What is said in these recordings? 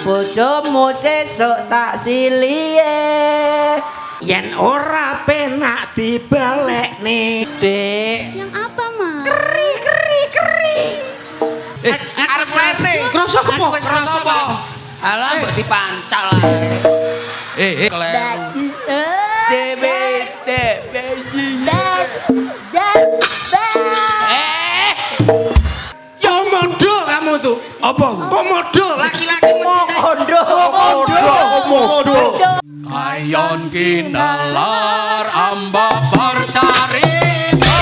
bojomu sesuk tak silie yen ora penak dibalekne Dek. Yang apa, Mas? Keri. Harus klese. Kroso apa? Kroso apa? Alah mbok dipancal ae. Kleru. Komodo kamu tuh. Apa? Komodo, laki-laki mencintai. Komodo. Ayon kinalar amba bercarita.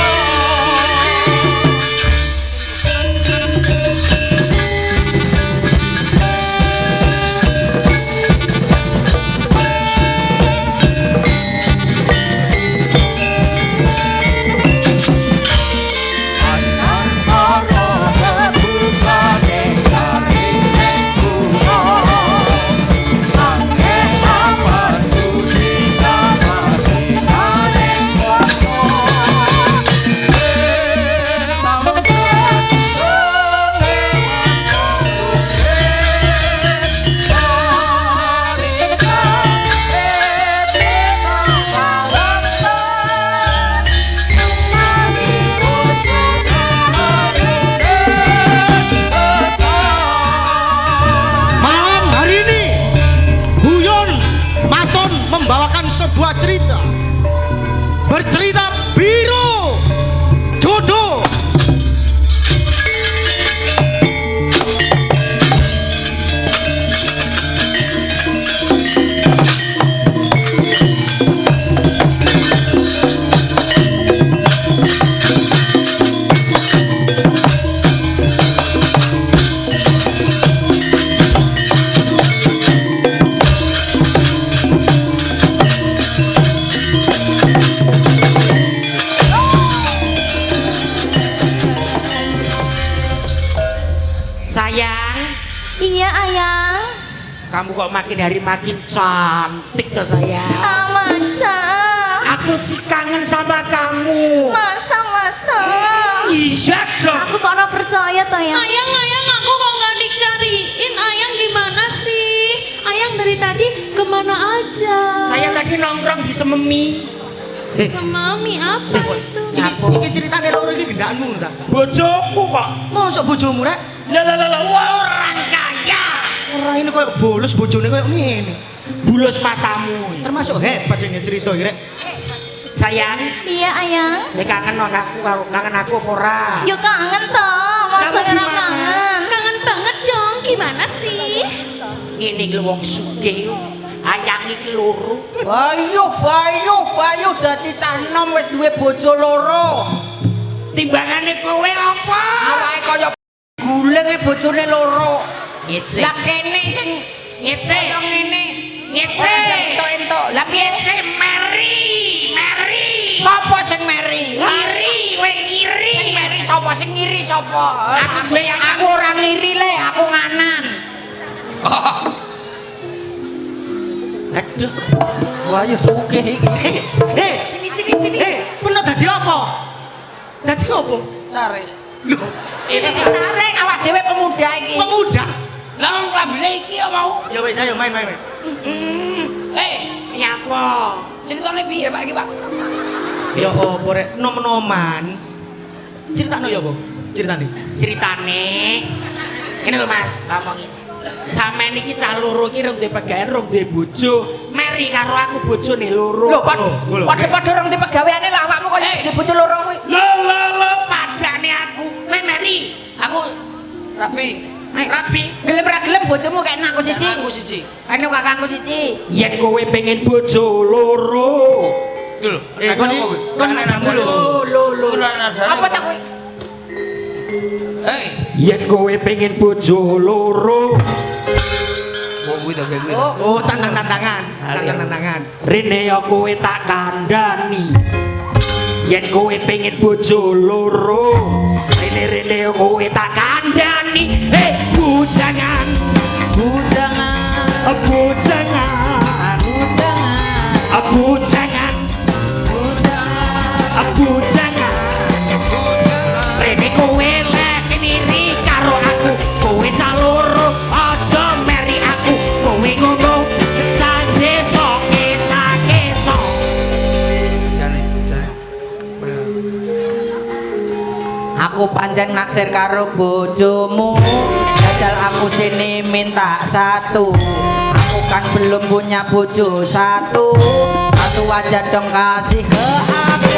Membawakan sebuah cerita bercerita biru jodoh. Sayang, Iya, Ayang. kamu kok makin hari makin cantik tuh sayang. Masa? Aku sih kangen sama kamu. Masa? Iya dong. Aku kok ora percaya toh ya? Ayang, aku kok nggak dicariin. Ayang gimana sih? Ayang dari tadi kemana aja? Saya tadi nongkrong di Sememi. Sama Mami apa itu? Apa? Iki ceritane loro iki gendakmu ta? Bojoku kok. Mosok bojomu rek? Lah orang kaya. Ora ini koyo bolos bojone koyo ngene. Bulus matamu. Termasuk hebat sing cerita iki rek. Sayang, Iya, Ayang. kangen aku apa ora? Yo kangen toh. Masa Kamu ora gimana? kangen? Kangen banget dong. Gimana sih? Ini lho wong sugih. Ayang iki loro. Bayu dadi cah enom wis duwe bojo loro. Timbangane kowe apa? Awake kaya gulenge bojone loro. Ngece. Lah kene sing Ngece. kaya ngene. Ngece. Entuk-entuk. Lah piye Ngece Mary. sapa sing meri? Ngiri, we ngiri. Sing meri sapa? Sing ngiri sapa? Aku duwe yang Aku ora ngiri le, aku nganan. Aduh. Wah, ya sugih iki. Sini. Bener dadi apa? Dadi apa? Cari. Loh, Ini carek awak dhewe pemuda iki. pemuda. Lah wong klambine iki ya mau. Ya wis ayo main. Nyapa? Ceritane piye Pak iki, Pak? Ya apa rek nom-noman. Critakno ya apa? Ceritane. Ceritane ini lho Mas, ngomong ini. Sampeyan iki cah loro iki rung duwe pegawean, rung duwe bojo. Meri karo aku bojone loro. Lho, padha-padha orang di pegaweane lah awakmu kaya di bojo loro kuwi. Lho, padane aku. Kowe Meri, Aku rapi. rabi. Gelem ra gelem bojomu kena aku siji. Aku siji. Anu kakangku siji. Yen kowe pengen bojo loro. Lho, Kon nadamu lho. Lho. Apa tak kuwi? Yen kowe pengen bojo loro. Wong kuwi to kuwi. Oh, tantangan. Tantangan. Rene ya kowe tak kandhani. Yen kowe pengen bojo loro, rene ya kowe tak kandhani. Bujangan. Rene kowe lek niri karo aku, kowe caloro aja meri aku. Aku pancen naksir karo bojomu. Jajal aku sini minta satu. Aku kan belum punya bojo satu. Satu aja dong kasih ke aku.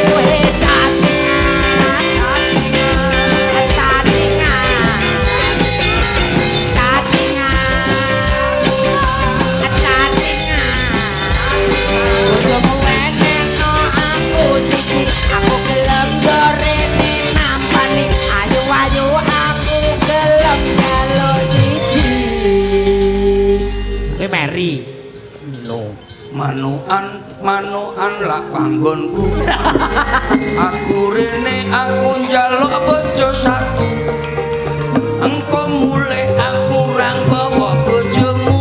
Bojomu eneno aku siji. Aku gelem gorene nampani. Ayu-ayu aku gelem jaluk siji. Kowe meri. Manuan lah panggonku. Aku rene aku njaluk bojo satu. Engko mulih aku ranggawa bojomu.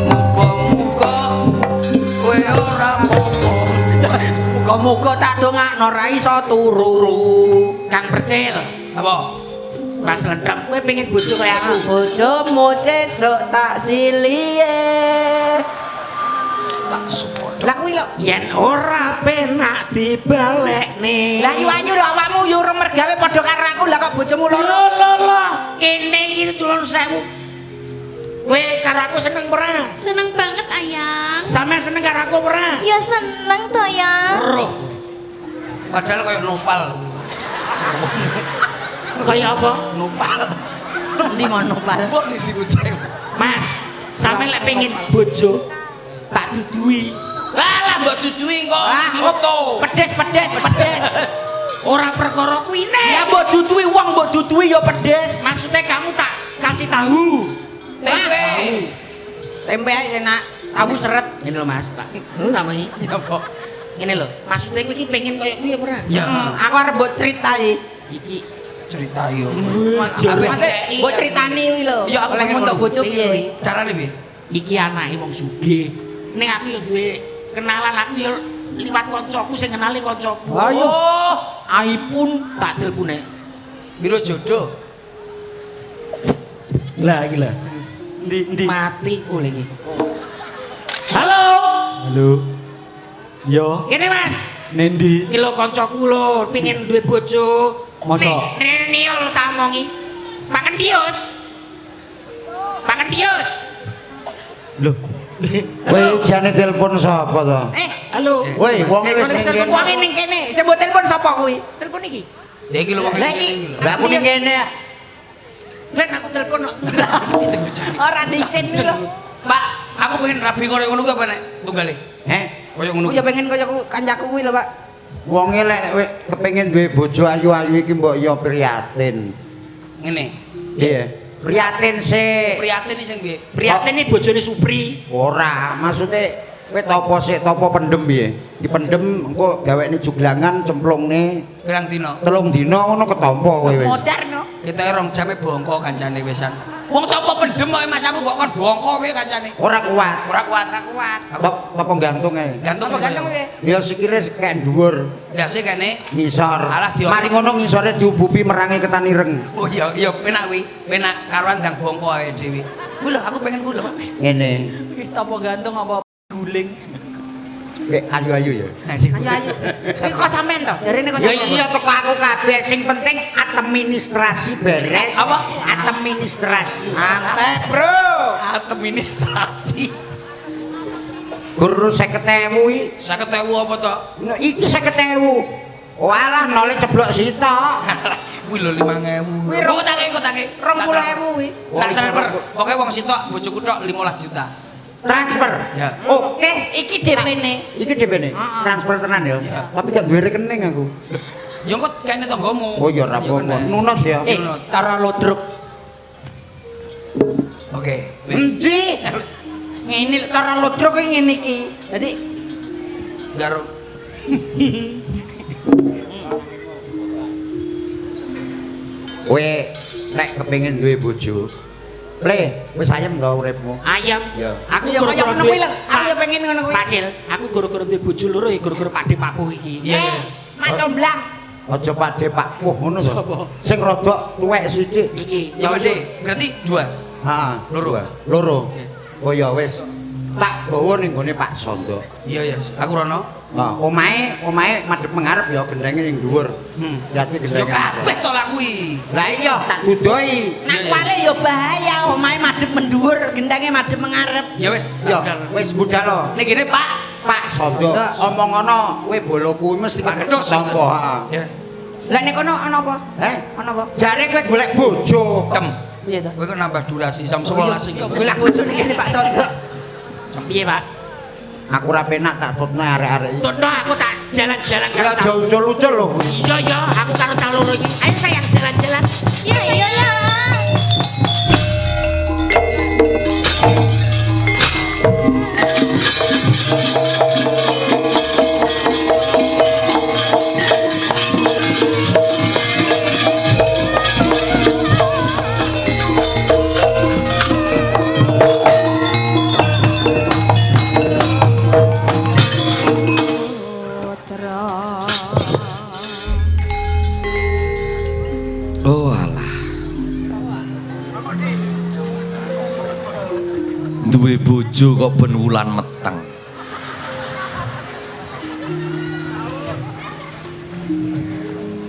Muga-muga kowe ora apa-apa. Muga-muga tak dongakno ra iso turu. Kang Percil. Apa? Mas Lendang kowe pengen bojo kaya aku. Bojomu sesuk tak silie. Tak support. Lah kuwi lho. Yen ora penak dibalekne. Lah ayu lho awakmu yo urung mergawe padha karo aku lah kok bojomu loro. Lho. Kene iki tulung sewu. Kowe karo aku seneng ora? Seneng banget ayang. Sampe seneng karo aku ora? Ya seneng to ya. Roh. Padahal kayak nopal. Kaya apa? Nopal. Endi ngono pal? Kok niti bocah. Mas, sampe lek pengen bojo tak dudui. Lah mbok dudui kok Ah, soto. Pedes. Ora perkara kuwi Ya nek. mbok dudui wong mbok dudui yo pedes. Maksudnya kamu tak kasih tahu. Tempe. Tempe ae enak. Tahu seret. Ini lho Mas, tak. Namanya. Ya apa? Ini lho, maksudnya kowe iki pengen koyo kuwi apa ora? Ya. Aku arep mbok critani. Iki Cerita yo. Jero. Mas mbok critani kuwi lho. Ya, aku pengen untuk ngono. bojo piye? Carane piye? iki anake wong sugih. Ning aku ya duwe kenalan aku ya liwat kancaku sing kenali kancaku. Ayo. Oh, Aipun Tak telepone. biro jodoh. Lah iki lho. Ndi. Mati oleh iki. Halo. Halo. Yo, Kene Mas. Nendi. Iki lho kancaku lho pengin duwe bojo. Masa? Rene lho tak omongi. Makan bios. Makan bios. Loh. Woi, jane telepon sapa to? Halo. Woi, wong wis ning kene. wong ning kene. Sing mbok telepon sapa kuwi? Telepon iki. Ya iki lho wong Lah iki. iki. Lah aku ning kene. Ben aku telepon. Itu bocah. Ora disin lho. Pak, aku pengen rabi koyo ngono ku apa nek tunggale? Heh, Koyo ngono. Aku ya pengen kaya kancaku kuwi lho, Pak. wonge lek kepengin duwe bojo ayu-ayu iki mbok ya prihatin. Ngene. Iya. Prihatin sik. Prihatin iki sing piye? Prihatin iki bojone Supri. Ora, maksude kowe topo sik, topo pendem piye? Dipendem engko gawekne juglangan cemplungne Pirang dina? 3 dina ngono ketampa kowe wis. Modar no. Kita 2 jame bongko kancane wisan. Wong topo pendem kok Mas aku kok kon bongko kowe kancane. Ora kuat. Ora kuat. Topo gantung ae. Gantung Gantung piye? Ya sikile kek dhuwur, Ndase kene. ngisor. Alah, diomong. Mari ngono ngisore diubupi merangi ketan ireng. Oh iya penak kuwi. Penak karo ndang bongko ae dhewe. Kuwi lho aku pengen kuwi lho, Pak. Ngene. Topo gantung apa guling. Ayu-ayu ya. Ayo. Iki kok sampean to? Jarine kok Ya sampean. iya teko aku kabeh sing penting administrasi beres. Apa? Administrasi. Santai, Bro. Administrasi. Guru 50.000 iki. 50.000 apa to? No, iki 50.000. Walah nole ceblok sitok. Kuwi lho 5.000. Kuwi Kok take. 20.000 kuwi. Tak transfer. Pokoke wong sitok bojoku tok 15 juta. Transfer. Ya. Oke, Iki DP-ne. iki DP-ne. Transfer tenan ya. Iya. Tapi gak duwe rekening aku. Ya kok kene tanggamu. Oh ya ora apa-apa. Nunut ya. Cara lodruk. Oke. Wis. Endi? Ngene cara lodruk iki ngene iki. Dadi Garo. Kowe nek kepengin duwe bojo, Le, wis ayem to uripmu? Ayam. Ya. Aku ya kaya ngono kuwi lho. Aku ya pengen ngono kuwi. Pak Cil, aku gara-gara duwe bojo loro ya gara-gara Pak De Pak Puh iki. Iya. Mak comblang. Aja Pakde Pak Puh ngono to. Sing rada tuwek sithik. Iki. Ya Pak De, berarti 2. Heeh, Loro. Loro. Oh ya wis. tak gawa ning gone Pak Sondo. Iya, aku rono. Nah, omahe madhep mengarep ya gendenge ning dhuwur. Lihat iki Ya gendenge. kabeh to lah kuwi. Lah iya tak dudoi. Nak wale yo bahaya, omahe madhep mendhuwur, gendenge madhep mengarep. Ya wis, Ya wis budal lo. ning kene Pak. Pak Sondo omong ngono kowe bolo kuwi mesti Paketus. tampa. Ya. Lah nek kono ana apa? Ana apa? Jare kowe golek bojo. Tem. Piye to? Kowe kok nambah durasi jam 11 iki. Golek bojo ning kene Pak Sondo. Piye, Pak? Aku ora penak tak tutne arek-arek iki. Tutno aku tak jalan-jalan Ya karo aja ucul-ucul lho. Iya ya, aku karo cah loro iki. Ayo sayang jalan-jalan. Ya iyalah. Oh alah. Duwe bojo kok ben wulan meteng.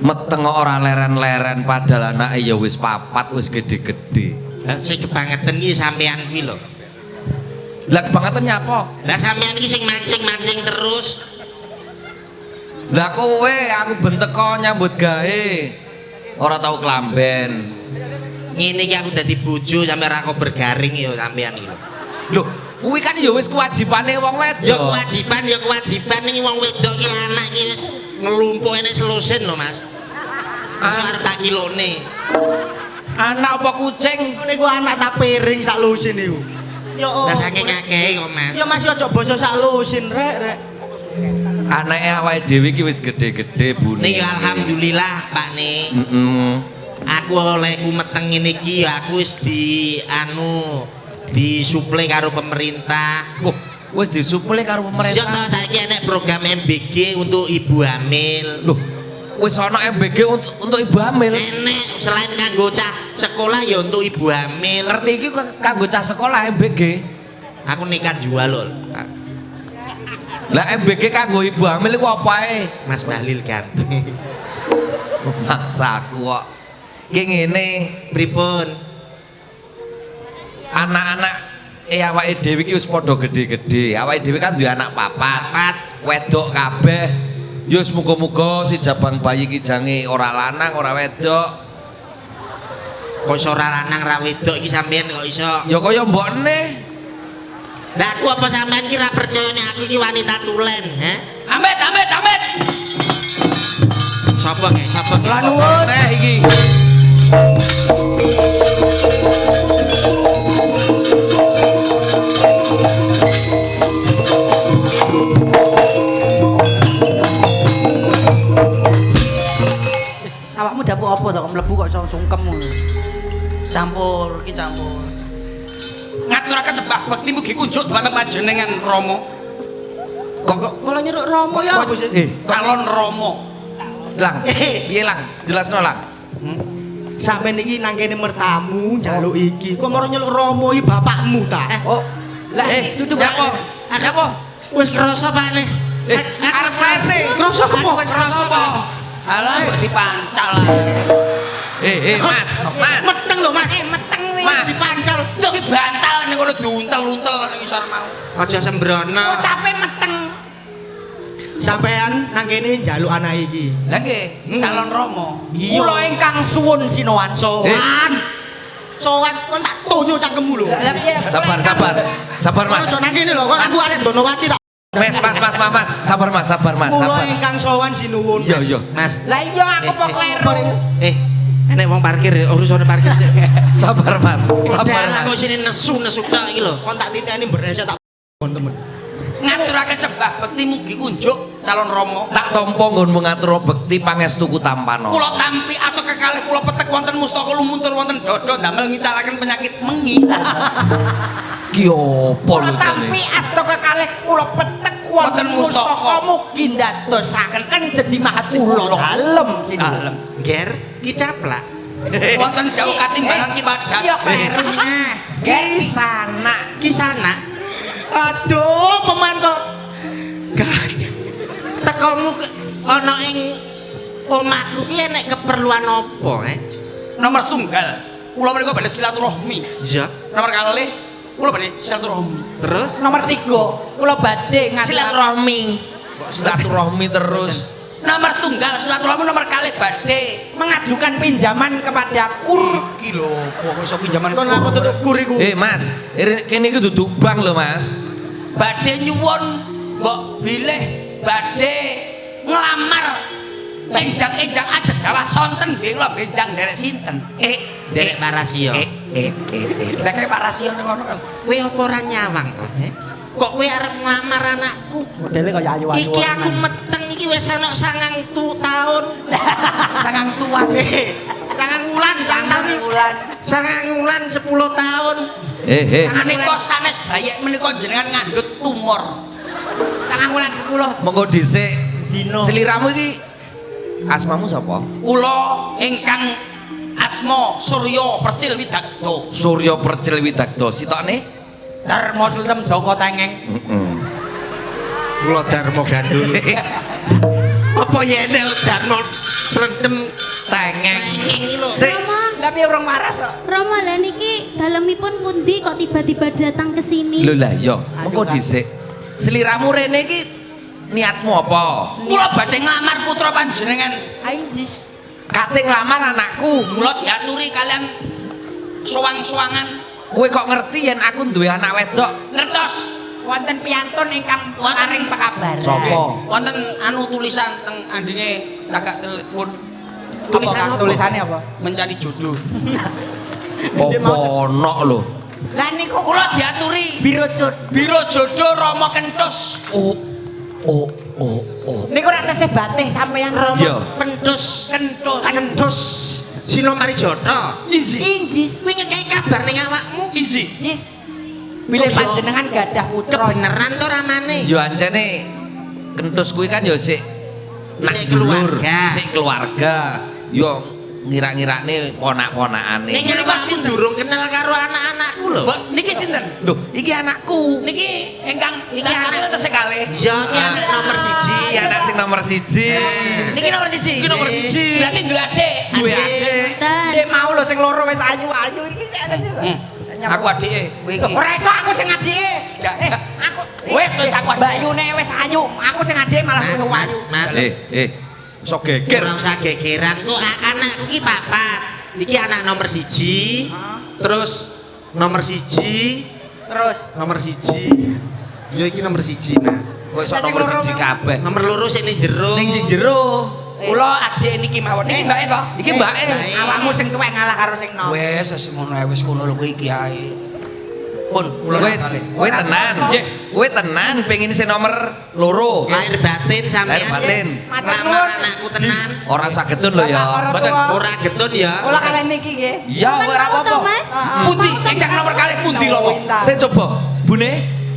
Meteng kok ora leren-leren padahal anake ya wis 4 wis gede-gede. Sing kebangetan iki sampean kuwi lho. Lah kebangetan nyapa? Lah sampean iki sing mancing-mancing terus. Lah kowe aku ben teko nyambut gawe. Ora tau kelamben. Ngene iki aku dadi bojo sampe ra kok bergaring ya sampean iki lho. Lho, kuwi kan ya wis kewajibane wong wedok. Ya kewajiban ning wong wedok ki anak iki wis ngelumpuh nek selusin lho, Mas. Wis arep tak kilone. Anak apa kucing? Niku anak tak piring sak lusin niku. Ya Lah saking akeh kok, Mas. Ya Mas aja basa sak lusin rek. Anake awake dhewe iki wis gede-gede bune. Ning ya alhamdulillah, Pak nih. Aku olehku meteng ngene iki ya aku wis disuplai karo pemerintah. Wah, wis disuplai karo Iya pemerintah. toh saiki enek program MBG untuk ibu hamil. Loh, wis ana MBG untuk ibu hamil. Enek selain kanggo cah sekolah ya untuk ibu hamil. Ngerti iki kanggo cah sekolah MBG. Aku nekat jual lho. Lah MBG kanggo ibu hamil iku apa ae? Mas Bahlil ganteng. Maksaku kok. Ki ngene, Pripun? anak-anak awake dhewe iki wis padha gede-gede. Awake dhewe kan duwe anak papat, wedok kabeh. Ya wis muga-muga si jabang bayi ki jange ora lanang, ora wedok. Kok iso ora lanang ra wedok iki sampean kok iso? Ya kaya mbokne. Lah aku apa sampean ki ra percaya nek aku iki wanita tulen, ha? Amit. Sapa ki? Sapa ki? Lah nuwun iki. Awakmu dapur apa to kok mlebu kok iso sungkem ngono. Campur, iki campur. Ngaturaken sembah bekti mugi kunjuk dhumateng panjenengan Rama. Kok malah nyeruk Romo ya apa sih? Calon Rama. Lang, piye Lang? Jelasno Lang. Sampeyan iki nang kene mertamu njaluk iki. Kok maro nyeluk Romo iki bapakmu ta? Oh, lah tutup nyapa? Nyapa? Wis krasa Pak nih. Ares klese. Krasa apa? Wis krasa apa? Alah mbok dipancal. Mas. Meteng lho Mas. Meteng kuwi. Mas. Dipancal. Yo ki bantal ning kono diuntel-untel ning isor mau. Aja sembrono. Tapi meteng. Sampeyan nang kene njaluk anak iki. Lah nggih, calon Rama. Kula ingkang suwun sinuwan. Sowan. Sowan kon tak tonyo cangkemmu lho. Lah piye? Sabar Mas. Aja nang kene lho, kok aku arek Donowati tak. Mas. Sabar Mas. Mula ingkang sowan sinuwun. Iya. Mas. Lah iya aku kok kleru. Enek wong parkir urusane parkir. Sabar Mas. Dalan kok sini nesu-nesu tok iki lho. Kon tak titeni mbresek tak temen. Ngaturaken sembah bekti mugi kunjuk calon Rama. Tak tampa nggonmu ngatur bekti pangestuku tampano. Kula tampi asa kekalih kula petek wonten mustaka lumuntur wonten dada damel ngicalaken penyakit mengi. Ki opo lho jane? Tampi asta kekalih kula petek wonten mustaka mugi ndadosaken dadi makula dalem sini. Dalem. Ger, ki caplak. Wonten jauh katimbalan ki wadas. Ya perna. Ki sana. Aduh, pemain kok. Tekomu ana ing omahku ki enek keperluan apa, Nomor tunggal, kula menika badhe silaturahmi. Iya. Nomor kalih, kula badhe silaturahmi. Terus Nomor 3, kula badhe ngasih Silaturahmi. Kok silaturahmi terus. Nomor tunggal silaturahmi, nomor kalih badhe mengajukan pinjaman kepada kur. iki lho, kok iso pinjaman Kon apa tutuk kuriku? Mas, kene iki duduk bank lho, Mas. badhe nyuwun mbok bilih badhe nglamar benjang-enjang aja Jawa sonten nggih kula benjang derek sinten. derek Parasio. Lah kaya Pak Rasio ning kono kan. Kowe apa ora nyawang to, Kok kowe arep nglamar anakku? Modele kaya ayu-ayu. Iki aku meteng iki wis ana 9 tahun. Sangang tuan. 9 wulan, 9 bulan. 9 wulan 10 tahun. Menika sanes bayek menika jenengan ngandhut tumor. 9 wulan 10. Monggo dhisik. Dino. Seliramu iki asmamu sapa? Kula ingkang asma Surya Percil Widakdo. Surya Percil Widakdo. Sitokne? Darmo Slem Joko Tengeng. Kula Darmo Gandul. Apa yene Darmo Slendem Tengeng. iki lho. Sik, Tapi urung waras kok. Rama lah niki dalemipun pundi kok tiba-tiba datang ke sini? lho lah yo, monggo dhisik. Seliramu rene iki niatmu apa? Kula badhe nglamar putra panjenengan. Aindis. Kate nglamar anakku. Kula diaturi kalian suwang-suwangan. Kowe kok ngerti yen aku duwe anak wedok? Ngertos Wonten piyantun ingkang paring pakabar. Sapa? wonten anu tulisan teng andinge tagak telepon Tulisan apa? Tulisannya apa? mencari jodoh. Apa ono lho? Lah niku Kula diaturi biro cut. biro jodoh Rama Kentus. Niku ora tesih batih sampeyan Iya. Pentus Kentus. Kentus Sinomari Jota. Inggis. Kowe ngekeki kabar ning awakmu. Inji. Yes. Bilih Kok yo? panjenengan gadah putra. Kebeneran to ramane? Yo ancene kentus kuwi kan yo sik Sik keluarga. Sik keluarga. Yo ngira-ngirane ponak-ponakane. Ning ngene kok sing durung kenal karo anak-anakku lho. Mbok niki sinten? Lho, iki anakku. Niki ingkang Iki ingkang anak- tesih kalih. Ya, iki anak nomor 1. Iki anak sing nomor 1. Niki nomor 1. Iki nomor 1. Berarti duwe adik. Duwe adik. Dek mau lho sing loro wis ayu-ayu iki sik ana sih. Aku adike kowe iki. Ora iso aku sing adike. Aku Wis aku adike. Bayune wis ayu, aku sing adike malah Mas, wis Mas, ayu. Mas. Sok geger. Ora usah gegeran kok anakku ki papat. Iki anak nomor 1. Terus nomor 1. Terus Nomor 1. Ya iki nomor 1, Mas. Kok iso nomor 1 kabeh? Nomor loro sing ning jero. Ning sing jero. Kula adik niki mawon. Niki mbake to. Iki mbake. awakmu sing tuwek ngalah karo sing nom. Wes semono ae wis ngono lho kowe iki ae. Pun kula Wis, nakale. kowe tenan. Kowe tenan pengin sing nomor loro. Lahir batin sampean. Lahir batin. Lamar anakku tenan. Ora sagetun lho ya. Mboten. Ora getun ya. Kula kalih niki nggih. Ya ora Mau apa-apa. to, Mas? Pundi ingkang nomor kalih pundi lho? Sing coba, Bune,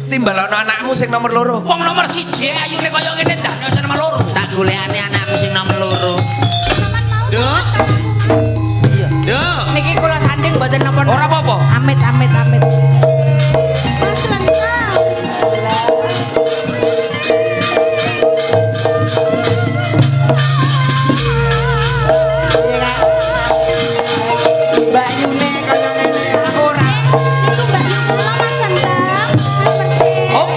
timbalano anakmu sing nomor loro. Wong nomor 1 ayune kaya ngene dah nek nomor loro. Tak golekane anakku sing nomor loro. Duk. Duk. Niki kula sanding mboten napa. Ora apa-apa. Amit. Mas lengkap. Bayune kaya ngene aku ora. Niku Mbak Yu kula Mas lengkap. Mas bersih. Oh.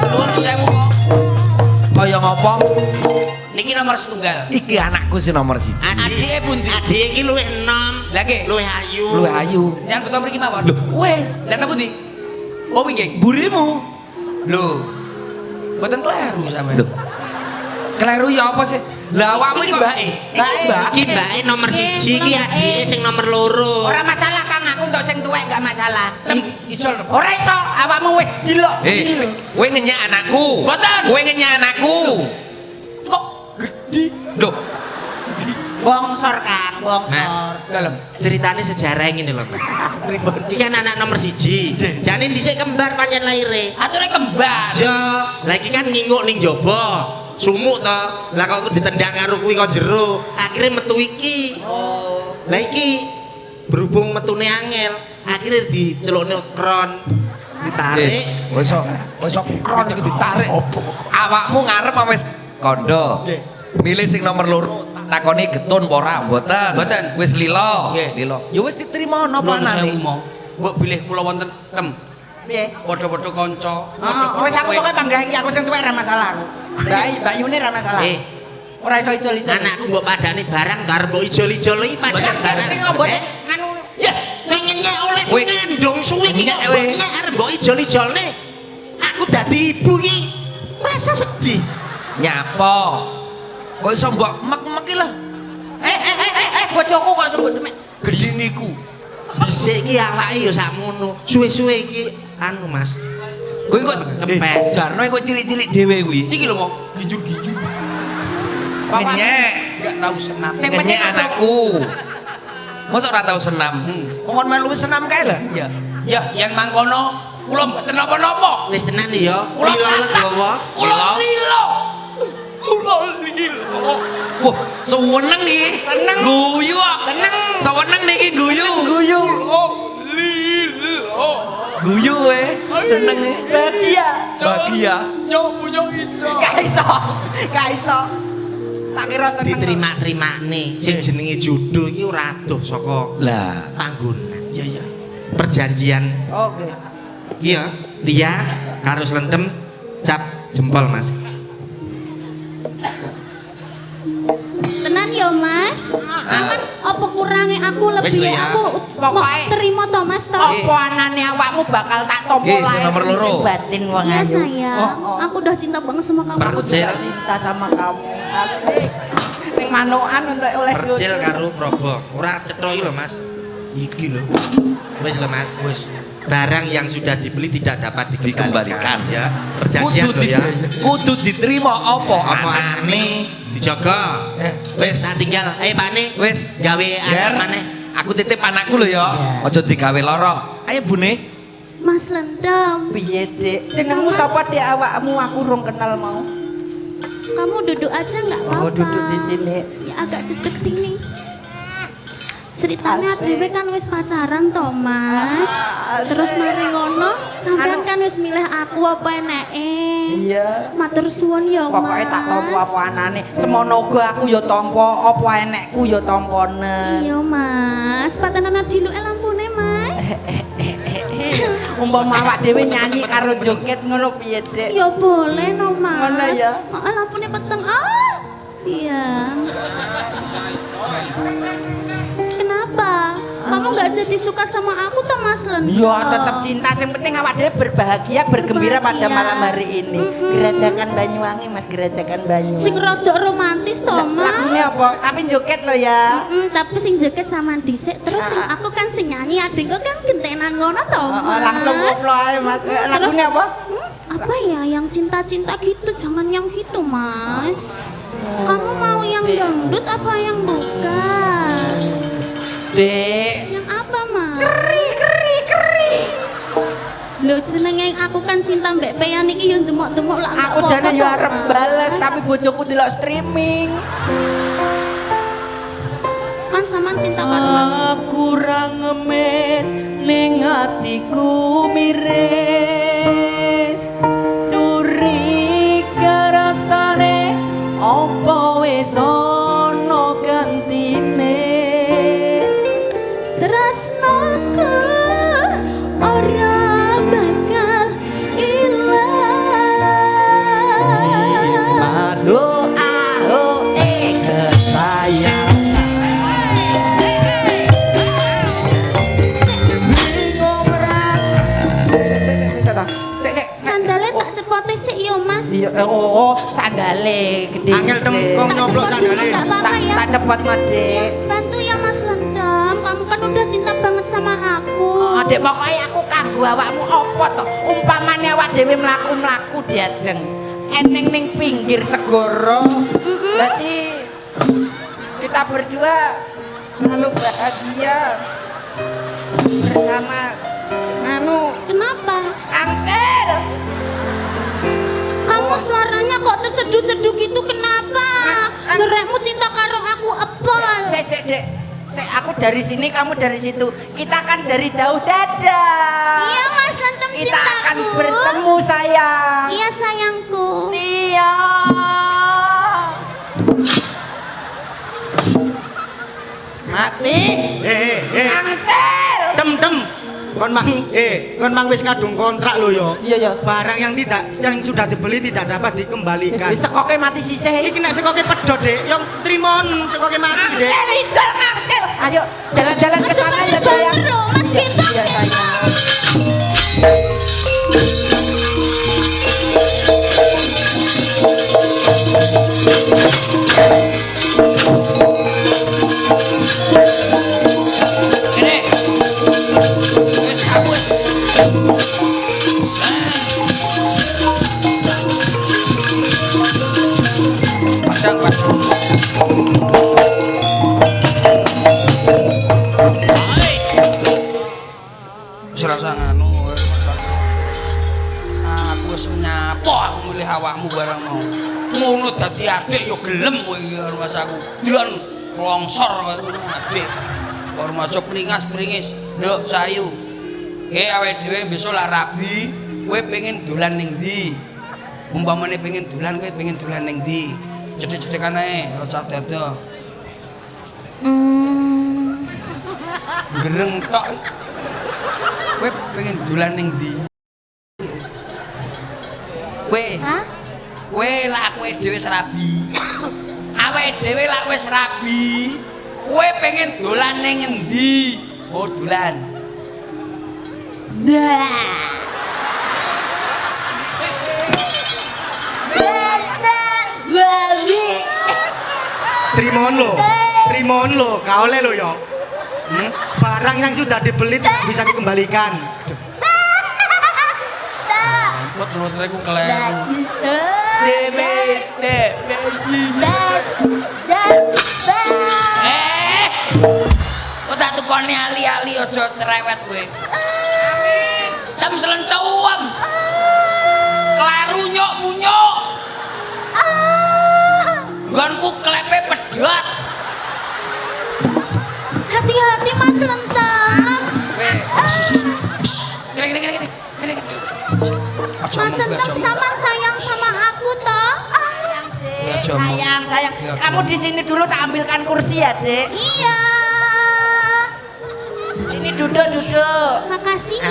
Nuwun sewu kok. Kaya ngopo? Niki nomor setunggal. Iki anakku sing nomor 1. Adike pundi? Adik iki luwih enom. Lah nggih. Luwih ayu. Luwih ayu. Jangan betul mriki mawon. Lho, wis. Lah napa pundi? Oh wingi. Burimu. Lho. Mboten kleru sampean. Lho. Kleru ya apa sih? Lah awakmu Iki kok mbake. Iki mbake nomor 1, iki adike sing nomor loro. Ora masalah Kang, aku untuk sing tuwek enggak masalah. Iso. Ora iso, awakmu wis gila. Kowe ngenyak anakku. Mboten. Kowe ngenyak anakku. Kok gede? Lho, Bongsor Kang, Mas, bongsor. Dalem. ceritanya sejarah ngene lho, Mas. Iki kan anak nomor 1. Jane dhisik kembar pancen laire. Ature kembar. Ya, lah iki kan nginguk ning jaba. Sumuk to. Lah kok ditendang karo kuwi kok jero. Akhire metu iki. Oh. Lah iki berhubung metune angel, akhirnya dicelukne kron ditarik wis kron iku ditarik. Awakmu ngarep apa wis kondo? Milih sing nomor loro tak takoni getun apa ora? Mboten. Wis lila. Lila. Ya wis diterima napa anane? Mbok bilih kula wonten tem. Piye? Padha-padha kanca. Wis aku pokoke panggah iki aku sing tuwek ra masalah aku. Mbak Yuni ra masalah. Ora iso ijol-ijol. Anakku mbok padani barang karo mbok ijol-ijol iki padahal barang. Nganu Ya, pengen nyek oleh ngandung suwi iki kok nyek arep mbok ijol-ijolne. Aku dadi ibu iki rasa sedih. Nyapa? Kok iso mbok mek-mek iki lho? bojoku kok sebut demek. Gedhe niku. Dhisik iki awake ya sakmono. Suwe-suwe iki anu Mas. Kowe kok Kempes. Jarno kok cilik-cilik dhewe kuwi. Iki lho, Mo, gijur-gijur. Ngenyek, Enggak tahu senam. ngenyek anakku. Mosok ora tau senam. Kok kon melu wis senam kae lho? Iya. Ya, yen mangkono kula mboten napa-napa. Wis tenan ya. Kula Lilo legowo. Kula lilo. Kula lilo. Wah, seneng iki. Seneng. Guyu kok. Seneng. Seneng niki guyu. Lilo. Lilo. Guyu kowe. Seneng iki. Bahagia. Nyong ijo. Gak iso. Tak kira seneng. Diterima-terimane. Sing jenenge jodoh iki ora adoh saka Lah, panggonan. Iya. Perjanjian. Oke. Iya, Lia harus lentem cap jempol Mas. Tenan yo Mas. Apa kurangnya aku Wis lho lebih ya. aku mau Pokoknya- terima to Mas to. Apa anane awakmu bakal tak tompo Oke, sing nomor loro. sing batin wong Ya ayu. sayang, aku udah cinta banget sama kamu. Aku Percil. juga cinta sama kamu. Asik. Ning manukan untuk oleh Percil karo probok. Ora cetha iki lho Mas. Iki lho. Wis lho Mas. Wis. Barang yang sudah dibeli tidak dapat Dikembalikan. ya. Perjanjian lho ya. Kudu diterima apa Apa anane? anane dijaga. Wis tak tinggal. Wis Pane. Wis gawe Ger, anak maneh. aku titip anakku lho ya. Aja digawe lara. Ayo Bune. Mas Lendam, piye, Dik? Jenengmu sapa, Dik? Awakmu aku rung kenal mau. kamu duduk aja nggak apa-apa. Oh, duduk di sini. Ya agak cedek sini. Ceritanya Asik. dhewe kan wis pacaran to Mas. Terus mari ngono, sampean kan wis milih aku apa eneke. Iya. Matur suwun ya Mas. Pokoke tak tampa apa anane. Semono uga aku ya tampa apa enekku ya tampane. Iya Mas, patenana diluke lampune Mas. Umpama awak dhewe nyanyi karo joget ngono piye, Dik? Ya boleh no Mas. Ngono ya? Heeh, lampune peteng. Ah. Iya. Kenapa? Kamu nggak jadi suka sama aku toh Mas Lendam? Ya tetap cinta, yang penting awak dhewe berbahagia, bergembira pada Berbahagia. malam hari ini. Gerajakan Banyuwangi, Mas, gerajakan Banyuwangi. Sing rodok romantis toh Mas. Lagunya apa? Tapi joget lo ya. Tapi sing joget sama dhisik terus sing aku kan sing nyanyi adengku kan gentenan ngono toh Mas. Langsung koplo ae, Mas. Lagunya apa? Apa ya yang cinta-cinta gitu, jangan yang gitu Mas. Kamu mau yang dangdut apa yang bukan? Dek. Yang apa Mas? Keri. Lho jenenge aku kan cinta mbek Peyan iki yo demok-demok lak Aku jane yo arep bales tapi bojoku delok streaming. kan sampean cinta karo aku. Aku ra ngemis ning atiku miris. Curiga rasane apa wis ana gantine. Tresnoku ora bakal ilang. Masuk aho kesayang. Sandale tak cepote sik yo Mas. Oh, sandale gede. Angel tengkong Tak nyoblok cepot dulu sandale. nggak apa-apa ya. Tak cepot Mas, Dik. Bantu ya Mas Lendam, kamu kan udah cinta banget sama aku. Dek pokoknya aku kanggo awakmu apa to? Umpamane awak dhewe mlaku-mlaku diajeng. Eneng ning pinggir segara. Berarti kita berdua selalu bahagia bersama Kenapa? Angkel. Kamu suaranya kok terseduh-seduh gitu kenapa? Surekmu cinta karo aku apa? Sik, Dek. Aku dari sini, kamu dari situ. Kita kan dari jauh, dadah. Iya Mas Lentem Kita cintaku. akan bertemu sayang. Iya sayangku. Iya. Mati. Angcel. Dem. Kon mang wis kadung kontrak lho yo. Iya ya. Barang yang sudah dibeli tidak dapat dikembalikan. Sekoke mati sisih. Iki nek sekoke pedhot, Dek. Yang trimon sekoke mati, Dek. Angcel, Ijal, Angcel. Ayo, jalan-jalan ke sana ya sayang. Loh, Mas Bintang. Iya sayang. Ini. Wis. Pasang. Serasa nganu aku wis nyapo aku milih awakmu barang mau ngono dadi adik yo gelem kowe iki karo mas aku dilon longsor kowe adik karo maca pringas-pringis nduk sayu awake dhewe besok lah rabi kowe pengen dolan ning ndi umpamane pengen dolan kowe pengen dolan ning ndi cedhek-cedhekan ae ora dada gereng tok kowe pengen dolan ning ndi? Kowe lak kowe dhewe rabi. Awake dhewe lak wis rabi. Kowe pengen dolan ning endi? Oh, dolan. Trimon lo, gak oleh lo yo. Barang yang sudah dibeli tidak bisa dikembalikan. Menurut aku keliru. Kok tak tukone ali-ali aja cerewet kowe. Tem selentuam. Kleru nyok-munyok. Nggonku klepe pedhot. Hati-hati Mas Lentang. Gini. Mas Lentang sama sayang sama aku toh. Sayang. Kamu di sini dulu tak ambilkan kursi ya, Dek. Iya. Ini duduk. Makasih.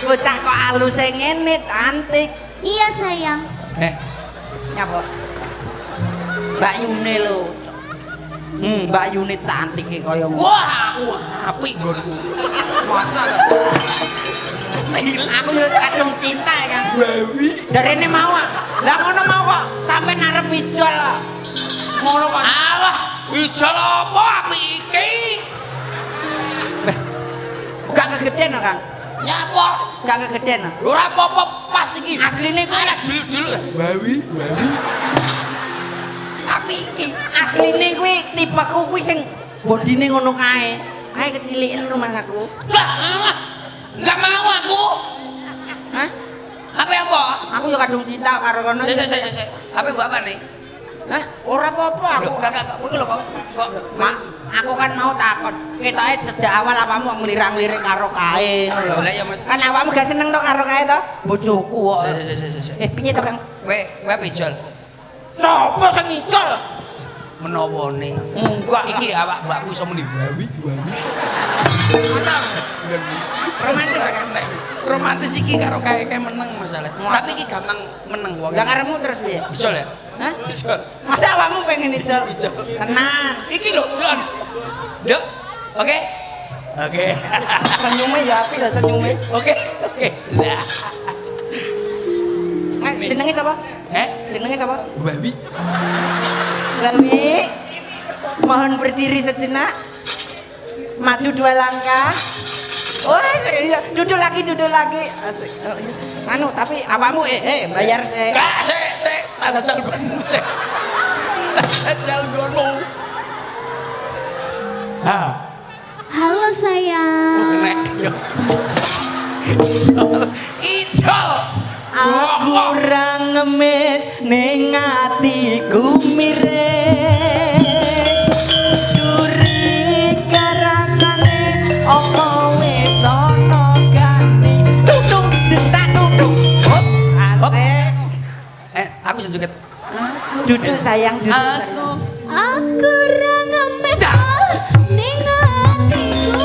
Bocah kok halus ngene, cantik. Iya sayang. Nyapa? Mbak Yune lho. Mbak Yune cantik iki kaya ngono. Wah, apik nggonku. Masa aku yo kadung cinta kan. Bawi. Jarene mau ah. Lah ngono mau kok sampe narep ijol. Ngono kok. Alah, ijol apa apik iki? Gak kegedean kok, Kang. Nyapa? Gak kegedean. Ora apa-apa pas iki. Asline kuwi dulu. Bawi. Apik iki. Asline kuwi tipeku kuwi sing bodine ngono kae. Kae keciliken rumah aku. Enggak mau aku. Hah? Apa? Aku yo kadung cinta karo kono. Sik. Apa mbok apa nih? Hah? Ora apa-apa aku. Gak. Kowe lho kok. Aku kan mau takut. Ketoke sejak awal apamu nglirang-lirik karo kae ngono lho. Lah ya Mas. Kan awakmu gak seneng to karo kae to? Bojoku kok. Sik. Piye to, Kang? Kowe ijol. Sopo sing ijol? Menawane. Enggak. Iki awak mbakku iso muni bawi. Romantis iki karo kae meneng masalah. Tapi iki gampang meneng wong. Lah karepmu terus piye? Ijol ya? Hah? Ijol. Masa awakmu pengen ijol? Tenang. Iki lho, Don. Nduk. Oke. Senyume ya apik lho senyume. Oke. Lah. Jenenge sapa? Jenenge sapa? Bawi. Bawi. Mohon berdiri sejenak. Maju 2 langkah. Oh, iya. Duduk lagi. Asik. Anu, tapi awakmu bayar sik. Enggak, sik. Tak jajal gonmu sik. Tak jajal gonmu. Halo sayang. Nek yo. Ijol. Aku ora ngemis ning atiku miris. Duri Aku bisa joget. Aku Duduk sayang, duduk. Aku ra ngemes ning atiku.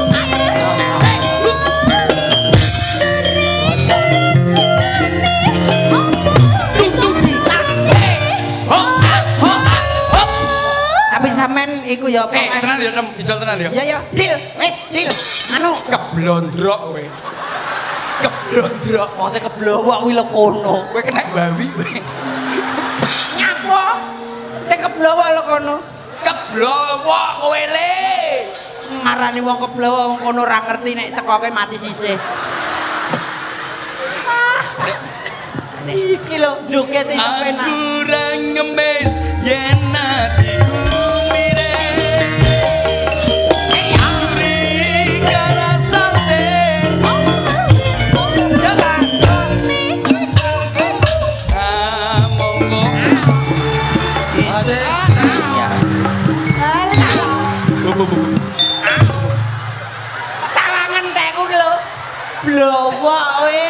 Tapi sampean iku ya apa? Tenan ya, Ijol tenan ya. Ya ya, deal, wis deal. Anu Keblondrok kowe. Keblondrok. mosok keblowok kuwi lho kono. Kowe kena bawi. Nyapa? Sing keblowok lho kono. Keblowok kowe le. Ngarani wong keblowok wong kono ora ngerti nek sekoke mati sisih. Iki lho joget iki penak. Aku ra ngemis yen atiku mirip. Curiga rasane. Monggo isih saya. Sawangan tekku ki lho. Blowok we.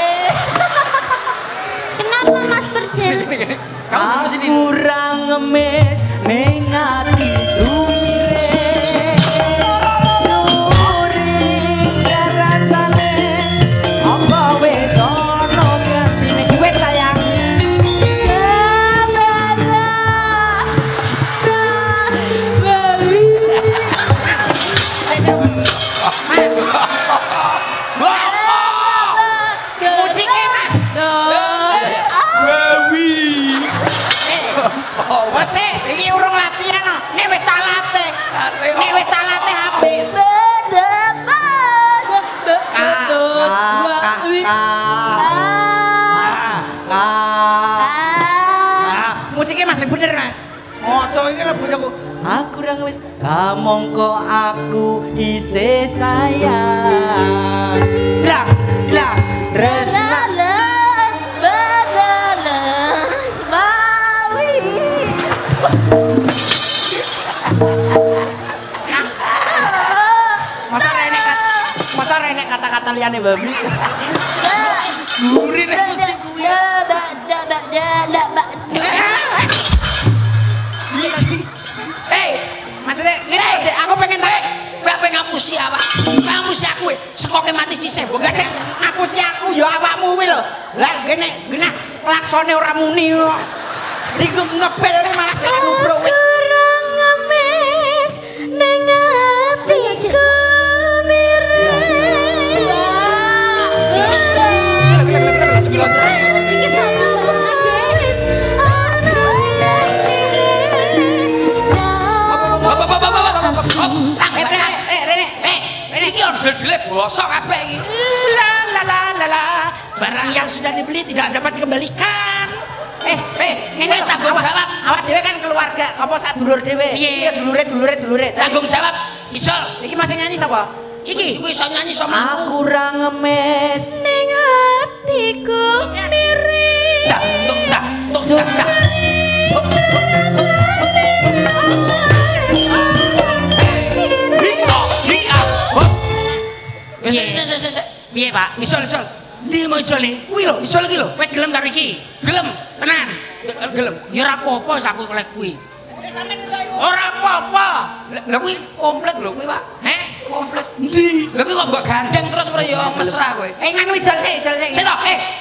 Kenapa Mas Berjen? Kamu sini. Kurang ngemis ning atiku mirip. Curiga rasane. Apa wis ono ngertine kuwe sayang. Musiknya Mas. Bawi. Wes iki urung latihan no. Nek wis tak latih. Nek wis tak latih apik. Musiknya masih bener Mas. Moco iki lho bojoku. Aku ora wis kamangka aku isih sayang. Blang blang tresna. Masa renek kata-kata liyane babi. Gurine musik kuwi. Maksudnya ngene aku pengen tak Bapak ngapusi awak. Ngapusi aku sekoke mati sisih. gak sing ngapusi aku ya awakmu kuwi lho. Lah gene genah klaksone ora muni kok. Iku ngepel malah sing ngobrol wis. Kurang ngemis ning atiku Iki ondel-ondele bosok kabeh iki. Barang yang sudah dibeli tidak dapat dikembalikan. Ngene tanggung jawab. Awak dhewe kan keluarga, apa sak dulur dhewe? Iya, dulure. Tanggung jawab. Ijol. Iki masih nyanyi sapa? Iki iso nyanyi sama aku. Aku ra ngemis ning atiku mirip. Piye, Pak? Isol. Ndi mau isole? Kuwi lho, isol iki lho. Kowe gelem karo iki? Gelem. Tenan. Gelem. Ya ora apa-apa aku oleh kuwi. Ora apa-apa. Lah kuwi komplit lho kuwi, Pak. Komplit. Ndi? Lha kuwi kok mbok gandeng terus ora ya mesra kowe. Nganu ijol sik. Sik to,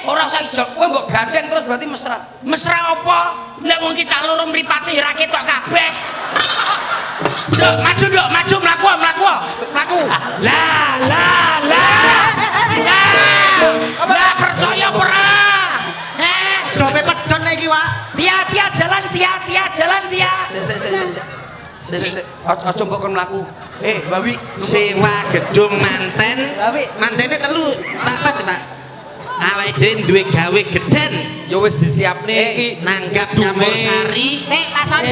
ora usah ijol. Kowe mbok gandeng terus berarti mesra. Mesra apa? Lah wong iki cak loro mripate ra ketok kabeh. Dok, maju mlaku. Lah percaya ora? Sedope pedhon iki, Pak. Tia jalan. Sik. Aja mbok kon mlaku. Bawi, Sewa gedung manten. Bawi. Mantene telu. Papat, Pak. Awake dhewe duwe gawe gedhen. Ya wis disiapne iki. Nanggap campur sari. Pak Son.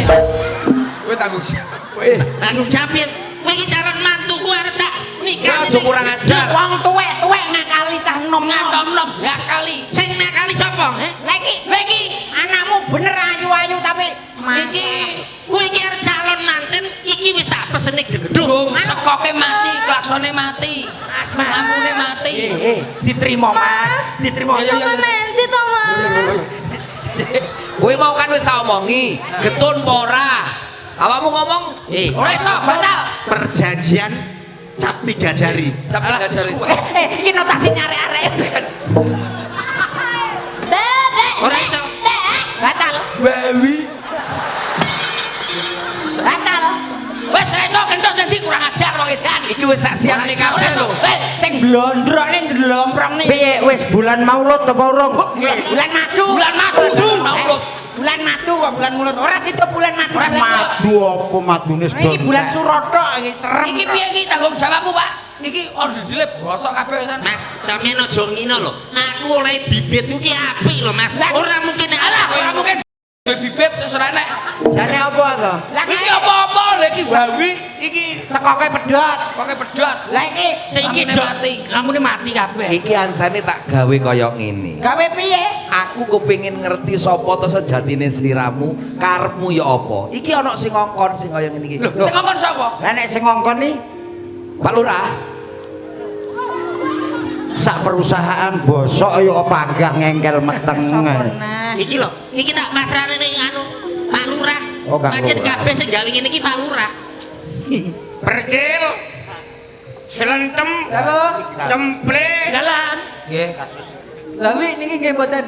kowe tanggung jawab. Tanggung jawab. Kowe iki calon mantuku arep tak nikah. Aja kurang ajar. Wong tuwek ngakali cah nom-nom. Ngakali. Sing nakali sapa? Lah iki anakmu bener ayu-ayu tapi Iki kowe iki arep calon manten iki wis tak pesene gedung. Sekoke mati, klaksone mati. Lampune mati. diterima Mas. Diterima. Sama Nanti toh Mas. Kowe mau kan wis tak omongi, getun apa ora? Awakmu ngomong, ora iso batal. Perjanjian cap 3 jari. Cap 3 jari. Iki notasi arek-arek. Ora iso. Batal. Bawi. Batal. Wes ra iso kentos nanti kurang ajar wong edan. Iki wis tak siapne kabeh lho. Sing blondrok ning ndelomprong nih. Piye wis bulan Maulud apa urung? Bulan madu. Bulan madu Maulud. Bulan madu kok bulan mulut. Ora situ bulan madu. Madu apa madune Iki sedot? bulan Suroto iki serem. Iki piye iki tanggung jawabmu, Pak? Iki ondile bosok kabeh wisan. Mas, sampeyan aja ngino lho. Aku oleh bibit iki apik lho, Mas. Ora mungkin Alah, ora mungkin bibit terus ora enek. Jane apa to? Iki apa-apa lho iki bawi iki Sekoke pedot. pokoke pedhot. Lah iki sing iki Lamune mati. Lamune mati kabeh. Iki ansane tak gawe kaya ngene. Gawe piye? Aku kepengin ngerti sapa to sejatine sliramu, karepmu ya apa? Iki ana sing ngongkon sing kaya ngene iki. Lho, sing ngomong sapa? Lah nek sing ngongkon iki Pak Lurah. sak perusahaan bosok ya panggah ngengkel meteng. iki lho, iki tak pasrahne ning anu Pak Lurah. Oh, Kang Pancen Lurah. kabeh sing gawe ngene iki Pak Lurah. Percil. Selentem. Cemple. Jalan. Nggih. Lah wi niki nggih mboten.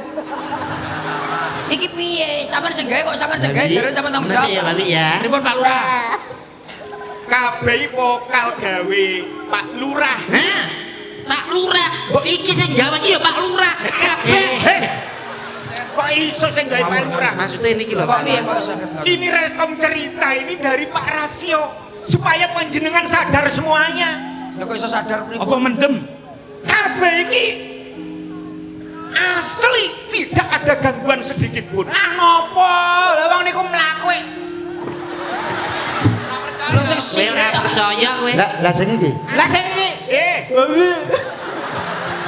Iki piye? Sampeyan sing gawe kok sampeyan sing gawe jare sampeyan tanggung jawab. Ya Lali ya. Pripun Pak Lurah? Kabeh vokal gawe Pak Lurah. Hah? Pak Lurah. Mbok iki sing gawe iki ya Pak Lurah. Kabeh. Kok iso sing gawe Pak Lurah? Maksudnya niki lho. Kok piye kok saged? Ini rekom cerita ini dari Pak Rasio supaya panjenengan sadar semuanya. Lho kok iso sadar pripun? Apa mendem? Kabeh iki asli tidak ada gangguan sedikit pun. Ah ngopo? Lah wong niku mlaku. Lho sing Kowe ora percaya kowe. Lah sing iki. Lah sing iki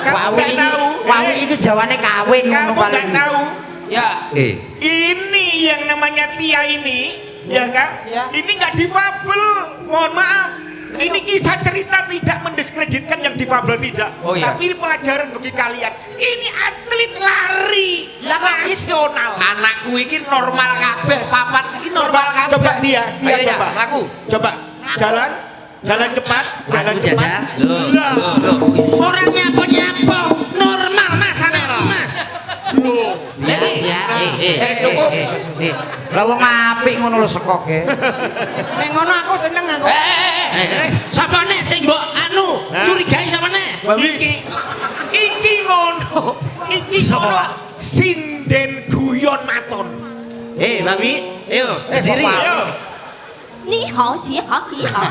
Kamu nggak tahu? Wawi iki jawane kawin ngono Kamu paling. nggak tahu? Ya. Ini yang namanya Tia ini, ya kan? Ini nggak difabel, mohon maaf. Ini kisah cerita tidak mendiskreditkan yang difabel tidak. Oh, iya. Tapi ini pelajaran bagi kalian. Ini atlet lari nasional. Anakku iki normal kabeh, papat iki normal kabeh. Coba Tia, Ayo ya, coba. laku. Coba jalan, jalan cepat, jalan Aku cepat. jajal. Loh. Orang nyapo-nyapo normal Mas anakku Mas. Loh, Ya, ya. Lah wong apik ngono lho sekoke. ning ngono aku seneng aku. Sapa nek sing mbok anu curigai sapa nek? iki ngono, iki ngono. Sinden guyon maton. Babi, ayo berdiri. Ni hao, qi hao, ni hao.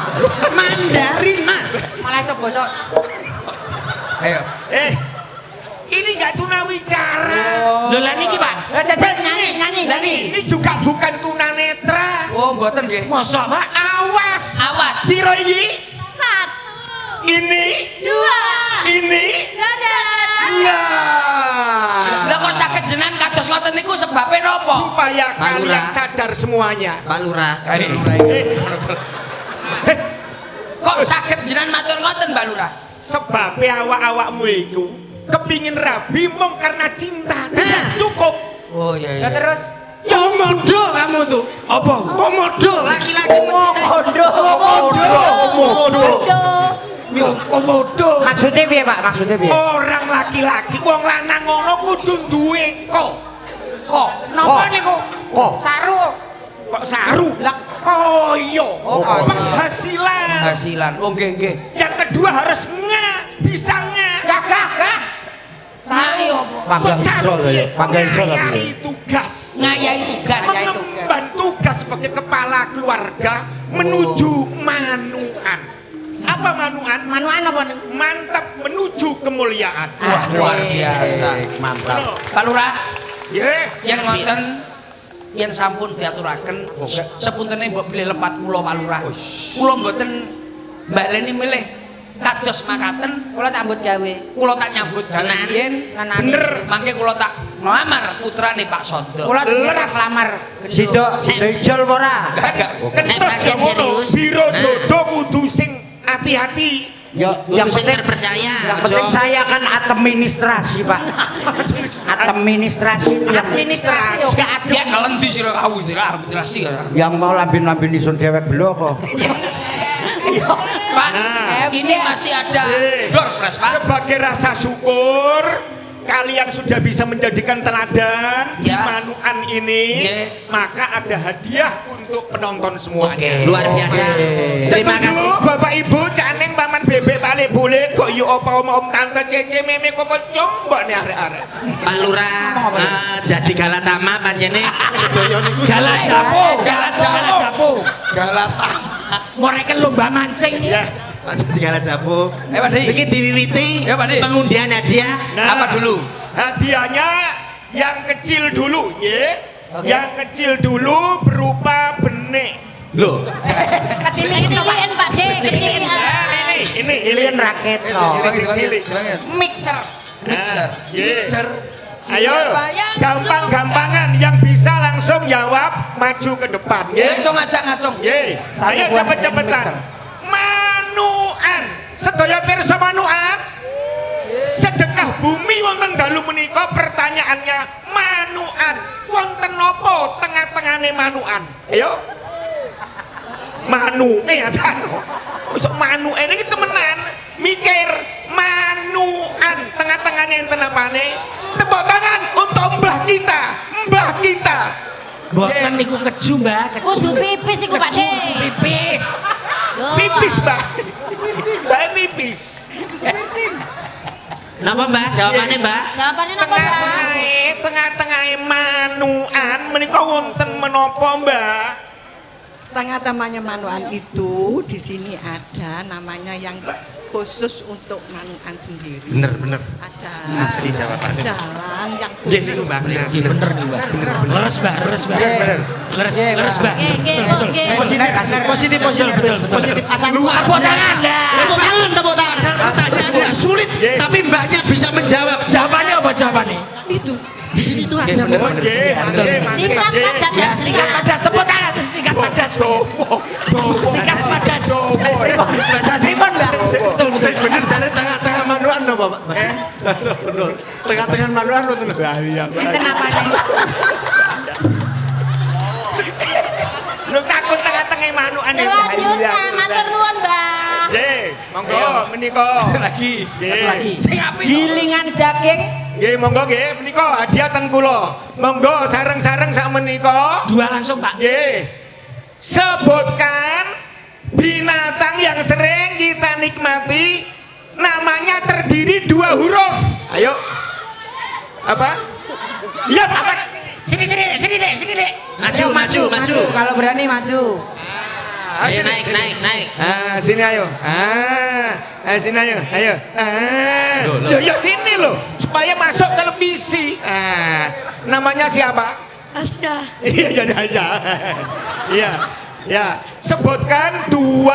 Mandarin Mas. Malah iso basa. Ayo. Ini nggak tunawicara. Lho lah niki, Pak. Lah jajal nyanyi. Ini juga bukan tunanetra. Oh, mboten nggih. Masa Pak? Awas. Awas. Piro iki? 1, Ini. 2. Ini. Dadah. Lah. Lah kok saged jenengan kados ngoten niku sebabe napa? Supaya Pak kalian Lurah. sadar semuanya. Pak Lurah. Kok saged jenengan matur ngoten, Mbak Lurah? Sebab awak-awakmu itu kepingin rabi mong karena cinta. Tidak cukup. Oh iya iya. Terus Komodo kamu tuh. Apa? Komodo laki-laki komodo. Komodo. Maksudnya piye, Pak? Maksudnya piye? Orang laki-laki wong lanang ngono kudu duwe kok. Napa niku? Kok Saru. Kok saru? Lah Koyo. koyo. Penghasilan. Hasilan. Oh nggih nggih. Yang kedua harus bisa gagah. Ayo. panggang iso lho ya. Panggang iso lho. Ngayahi tugas. Ngayahi tugas. Mengemban tugas sebagai kepala keluarga menuju manuan. Apa manuan? Manuan apa niku? Mantap menuju kemuliaan. Wah, luar biasa. Mantap. Pak Lurah, Ye, yang ngoten yen sampun diaturaken sepuntene mbok bilih lepat kula Pak Lurah. Kula mboten baleni milih kados makaten, Kula tak mbut gawe. kula tak nyambut gawe yen bener. mangke kula tak melamar putrane Pak Sondo. Kula tak lamar. Sido ijol apa ora? Kentos ya ngono. Biro jodoh kudu sing hati-hati. Ya, yang Kudu sing penting terpercaya. yang penting saya kan administrasi, Pak. administrasi itu yang administrasi yo gak Ya kalendi sira kawu iki administrasi ya. yang mau lambin-lambin isun dewek belo kok. Pak, ini masih ada door press, Pak. Sebagai rasa syukur kalian sudah bisa menjadikan teladan di Ya. Manuan ini, Ya. maka ada hadiah untuk penonton semua. Oke. Luar biasa. Terima Setuju, kasih. Bapak Ibu, caneng paman bebek balik boleh kok yuk opa om tante cece meme kok coba nih arek-arek. Pak Lurah, jadi Galatama panjene sedaya niku Galat Japo, Galat Japo. Galata. Moreken lomba mancing nih. Ya. Pak jadi Galajapo. Pak Di. Iki diwiwiti Ya, Pak Di. pengundian hadiah. Nah, Apa dulu? Hadiahnya yang kecil dulu, ya. Yang kecil dulu berupa benih. Loh, Kecilin Pak De, kecilin. Nah, ini Ilian raket no. Dipanggil. mixer. Mixer. Iya. Mixer. Ayo, gampang-gampangan yang bisa langsung jawab maju ke depan, ya. Ngacung aja ngacung. Ye, ayo cepet-cepetan. Manuan, sedaya pirsa Manuan. Sedekah bumi wonten dalu menika pertanyaannya Manuan. Wonten napa tengah-tengahane Manuan? Ayo. Manu, ya kan. Sok manu ini temenan mikir Manuan tengah-tengahane enten apane? Tepuk tangan untuk mbah kita, mbah kita. Boten niku keju, Mbak, keju. Kudu pipis iku Pak De. Pipis. Loh, Pipis, Mbak. Mbak pipis. napa Mbak? Jawabannya Mbak? Jawabannya apa, Mbak? Tengah-tengah Manuan menika wonten menapa, Mbak? Tengah-tengahnya Manuan itu di sini ada namanya yang khusus untuk Manuan sendiri. Bener. Ada Asli jawabannya. jalan yang Nggih khusus. niku Mbak. Bener nih, Mbak. Leres, Mbak. Leres, Mbak. Leres, Mbak. Nggih, Mbok, nggih. Positif. Positif. Tepuk tangan. Tepuk tangan. Pertanyaannya sulit, tapi Mbaknya bisa menjawab. Jawabannya apa jawabannya? Itu di sini tuh ada Nggih, mangke, Singkat padat Ya, dan singkat padas. Tepuk tangan. Singkat padas. Singkat padas. Rimon Mbak. Bener dari tengah-tengah Manuan lho Bapak. Bener. Tengah-tengah Manuan lho. Itu namanya. Lu takut tengah-tengah Manuan ini. Selanjutnya, matur nuwun, Mbak. Nggih, monggo menika. Lagi. Nggih. Sing apik. Gilingan daging Nggih, monggo nggih menika hadiah ten kula. Monggo sareng-sareng sak menika. Dua langsung, Pak. Nggih. Sebutkan binatang yang sering kita nikmati namanya terdiri 2 huruf. Ayo. Apa? Ya, apa? Sini, Dek. Maju. kalau berani maju. Ayo naik. Sini ayo. Sini ayo. Loh. Yo sini loh, supaya masuk televisi. Namanya siapa? Asia. Iya, aja. Iya. Sebutkan 2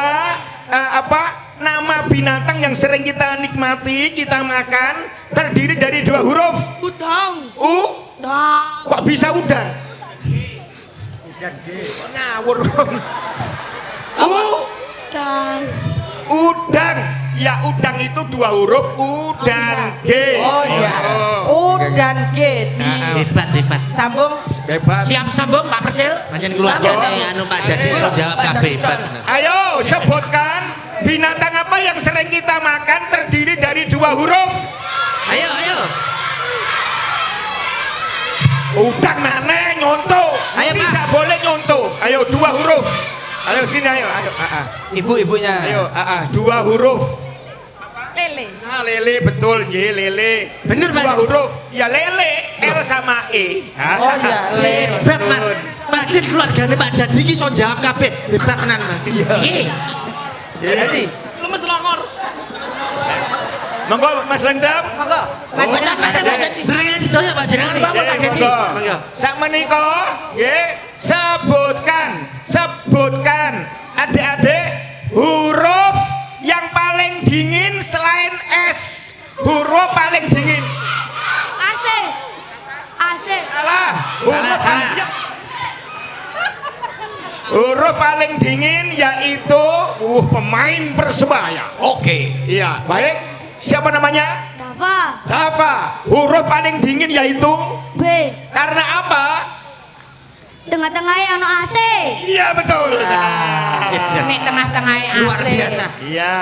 nama binatang yang sering kita nikmati, kita makan, terdiri dari 2 huruf. Udang. Udang. Kok bisa udang? Ngawur. Udang. Udang. Ya, udang itu 2 huruf. Udang. G. Oh iya. U dan G. Hebat. Sambung. Hebat. Siap sambung, Pak Percil. Pancen keluargane anu Pak Jadi iso jawab kabeh hebat. Ayo sebutkan binatang apa yang sering kita makan terdiri dari 2 huruf. Ayo. Udang mana nyontoh? Ayo, Pak. Tidak boleh nyontoh. Ayo 2 huruf. Ayo sini ayo. Ibu-ibunya. Ayo 2 huruf. Lele. Nah, lele betul, ye lele. Bener, Pak. 2 huruf. Ya lele, L sama E. Oh iya, Hebat Mas. Pancen keluargane Pak Jadi iki iso jawab kabeh. Hebat tenan Mas. Iki. Jadi. lemes longor. Monggo Mas Lendam. Monggo. Oh, sampai Mas Pak Jadi. Jenengan sedaya Pak Jadi. Monggo. Sak menika nggih sebutkan adik-adik huruf yang paling dingin selain S. Huruf paling dingin. AC. Salah. Salah. Huruf paling dingin yaitu pemain Persebaya. Oke. Iya, baik. Siapa namanya? Dava. Dava. Huruf paling dingin yaitu B. karena apa? Tengah-tengahnya ono AC. Iya betul. Ini tengah-tengah Luar biasa. Iya.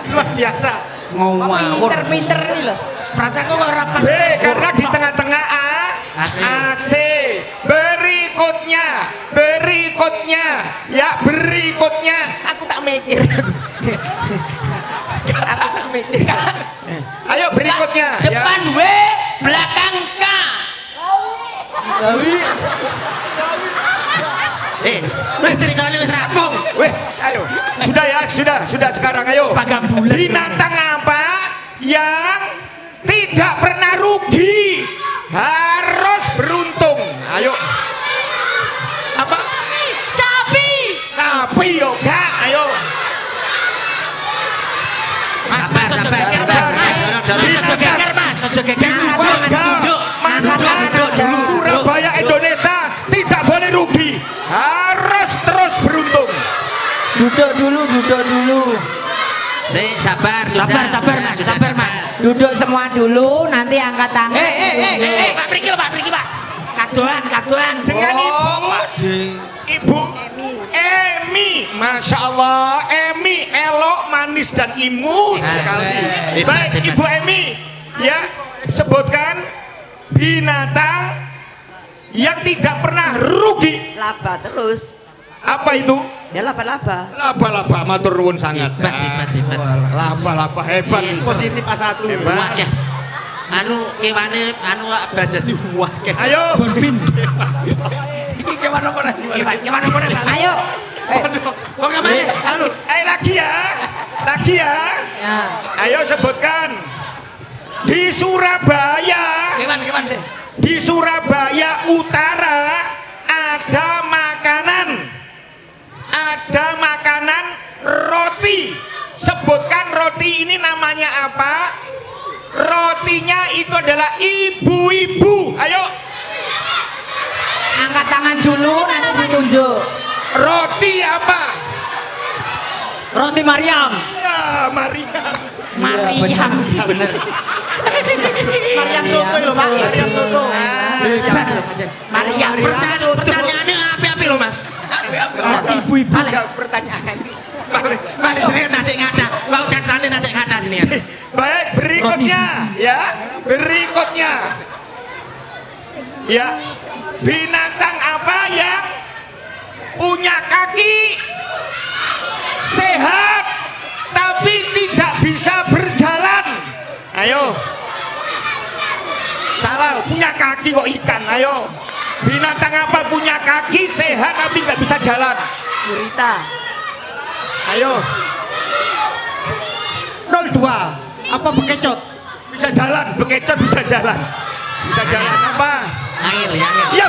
Luar biasa. Ngawur. Pinter-pinter ini loh. Perasaan kok ora pas. B karena di tengah-tengah AC. AC. Berikutnya. Ya berikutnya. Aku tak mikir. Ayo berikutnya. Depan W, belakang K. Wis ceritane wis rampung. Wes, ayo. Sudah ya, sudah sekarang ayo. Binatang apa yang tidak pernah rugi? Harus beruntung. Ayo. Apa? Sapi yo, Kak. Ayo. Mas, aja geger, Mas. Aja geger. Warga Surabaya Indonesia tidak boleh rugi. Harus terus beruntung. Duduk dulu. Sabar, Sabar, Mas. Duduk semua dulu, nanti angkat tangan. Pak Priki, Pak. Kadoan. Dengan Ibu Emi, Masya Allah, Emi elok, manis dan imut sekali. Baik, Ibu Emi, ya sebutkan binatang yang tidak pernah rugi. Laba terus. Apa itu? Ya laba-laba. Laba-laba, matur nuwun sangat. hebat. Laba-laba hebat. Positif A1. Hebat. Anu kewane anu bahasa di wakeh. Ayo. Iki kemana kone? Ayo. Kok kemana? Anu Lagi ya. Ayo sebutkan. Di Surabaya. Kewan deh. Di Surabaya Utara ada makanan roti. Sebutkan roti ini namanya apa? Rotinya itu adalah ibu-ibu. Ayo. Angkat tangan dulu, nanti ditunjuk. Roti apa? Roti Mariam. Ya, Mariam. Bener. Mariam soto lho, Pak. Mariam soto. Mariam. Pertanyaannya apa-apa lho, Mas? Ibu-ibu. Pertanyaan. Balik sini tasik ngada. Mau catane tasik ngada sini. Baik, berikutnya ya. Ya. Binatang apa yang punya kaki sehat tapi tidak bisa berjalan? Ayo. Salah, punya kaki kok ikan. Ayo. Binatang apa punya kaki sehat tapi nggak bisa jalan? Gurita. Ayo. 02. Apa bekecot? Bisa jalan, bekecot bisa jalan. Bisa jalan apa? Angel. Ya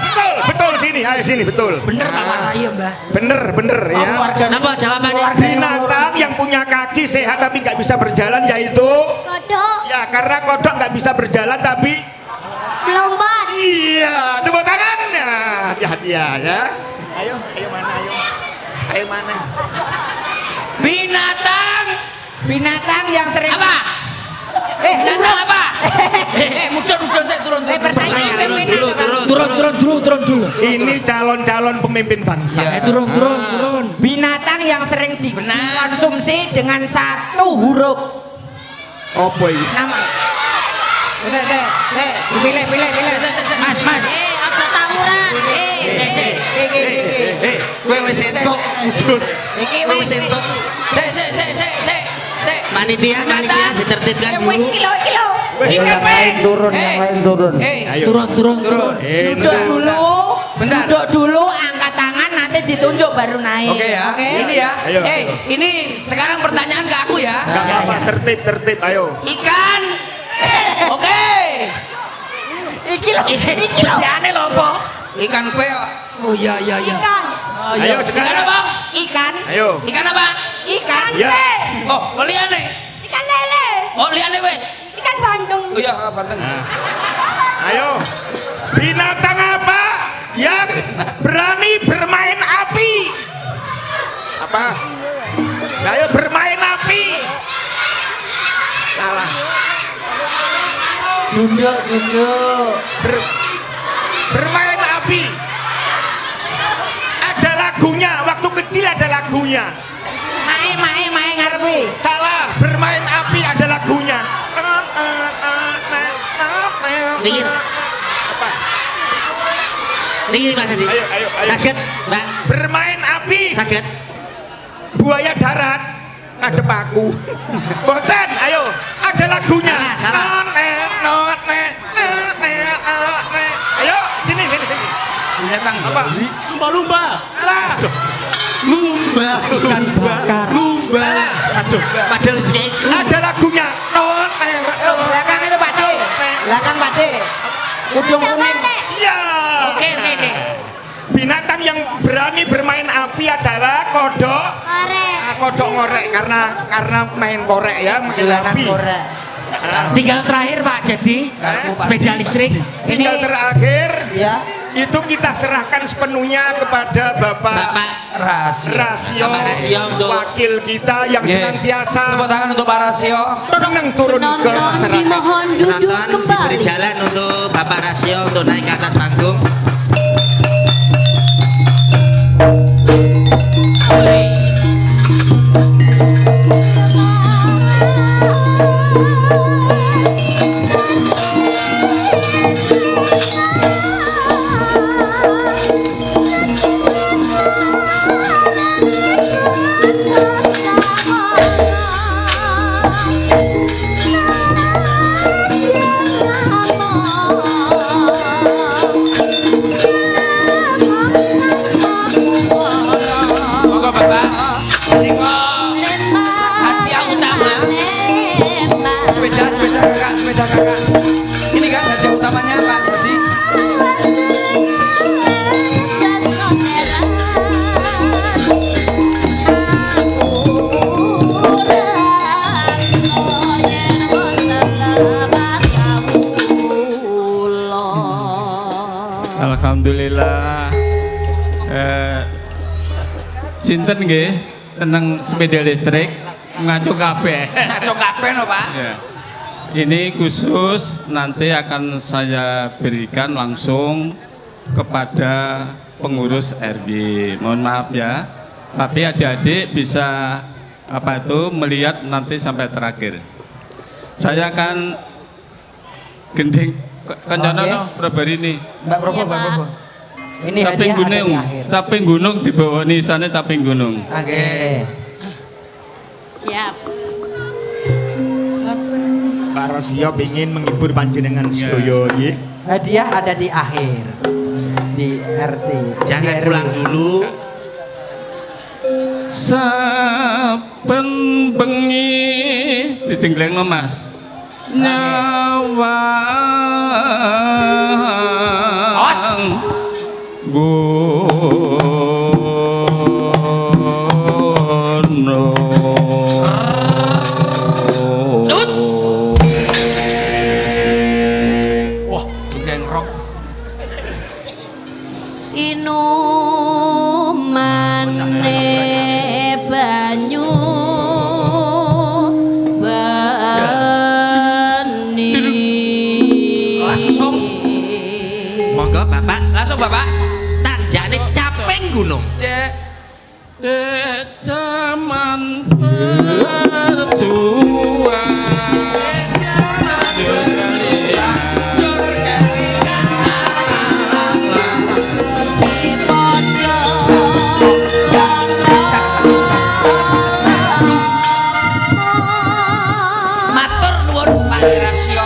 betul sini. Ayo sini betul. Bener tak warnai ya, Mbah. Bener ya. Apa jawabannya? Binatang yang punya kaki sehat tapi nggak bisa berjalan yaitu Kodok. ya karena kodok nggak bisa berjalan tapi Melompat. iya tepuk tangannya. Ya. Ayo mana? Binatang yang sering Apa? Binatang apa? Mudah saya turun. Turun. Ini calon pemimpin bangsa. Turun. binatang yang sering dikonsumsi dengan satu huruf. Apa ini? Nama. Pilih. Mas. Aja tawuran. Kowe wis entuk mudun. Iki Kowe wis entuk. Panitia ditertibkan dulu. Kilo. Yang lain turun. Turun. Duduk dulu. Bentar. Duduk dulu, angkat tangan, nanti ditunjuk baru naik. Oke ya. Ini ya. Ayo. Ini sekarang pertanyaan ke aku ya. Gak apa-apa, tertib, ayo. Ikan. Oke. Iki lho. Kerjaannya lho apa? Ikan kue. Oh iya. Ikan. Ayo Ikan sekarang. apa? Ikan. Ayo. Ikan apa? Ikan. Ya. Oh, liane. Ikan lele. Oh, liane wes. Ikan Bandung. Oh iya, Banten. Ayo. Binatang apa yang berani bermain api? Apa? Ayo bermain api. Salah. Duduk. Bermain api. Ada lagunya, waktu kecil ada lagunya. Mae ngarepe. Salah, bermain api ada lagunya. Niki. Apa? Niki Pak Sandi. Ayo. Saged, Mbak. Bermain api. Saged. Buaya darat ngadep aku. Boten, ayo. Ada lagunya. Salah. Ayo, sini. Binatang Apa? Lumba-lumba. Alah. Lumba. Lumba. Aduh, padahal sih. Ada lagunya. Belakang itu Pak De. Belakang Pak De. Udung kuning. Ya. Oke. Binatang yang berani bermain api adalah kodok. Kodok ngorek karena main korek ya, main Jalanan api. korek. Tinggal terakhir Pak, jadi sepeda listrik. Tinggal terakhir. Ya. Itu kita serahkan sepenuhnya kepada Bapak Rasio. Rasio, Rasio untuk- wakil kita yang Nggih. senantiasa Tepuk tangan untuk Pak Rasio. senang turun ke Penonton masyarakat. dimohon duduk Penonton diberi kembali. jalan untuk Bapak Rasio untuk naik ke atas panggung. Monggo Bapak. Menika hadiah utama. Sepeda kakak. Ini kan hadiah utamanya Pak. Jadi Alhamdulillah. Sinten nggih tenang sepeda listrik ngaco kabeh. ngaco kabeh no Pak. Ya. Ini khusus nanti akan saya berikan langsung kepada pengurus RW. Mohon maaf ya. Tapi adik-adik bisa melihat nanti sampai terakhir. Saya akan gending kencana pribadi ini. Mbak Probo. Ini Caping hadiah ada di gunung, akhir. caping gunung dibawa nisane caping gunung. Oke. Siap. Pak Rasio ingin menghibur panjenengan sedaya nggih. Hadiah ada di akhir. Di RT. Jangan di RW. pulang dulu. Saben bengi dijenglengno Mas. Nyawang gono. Wah, jeneng rock. Inumane banyu bani. Langsung. Monggo Bapak. Langsung Bapak. Tanjane caping gunung. Dek. Dek zaman tua. Matur nuwun Pak Rasio.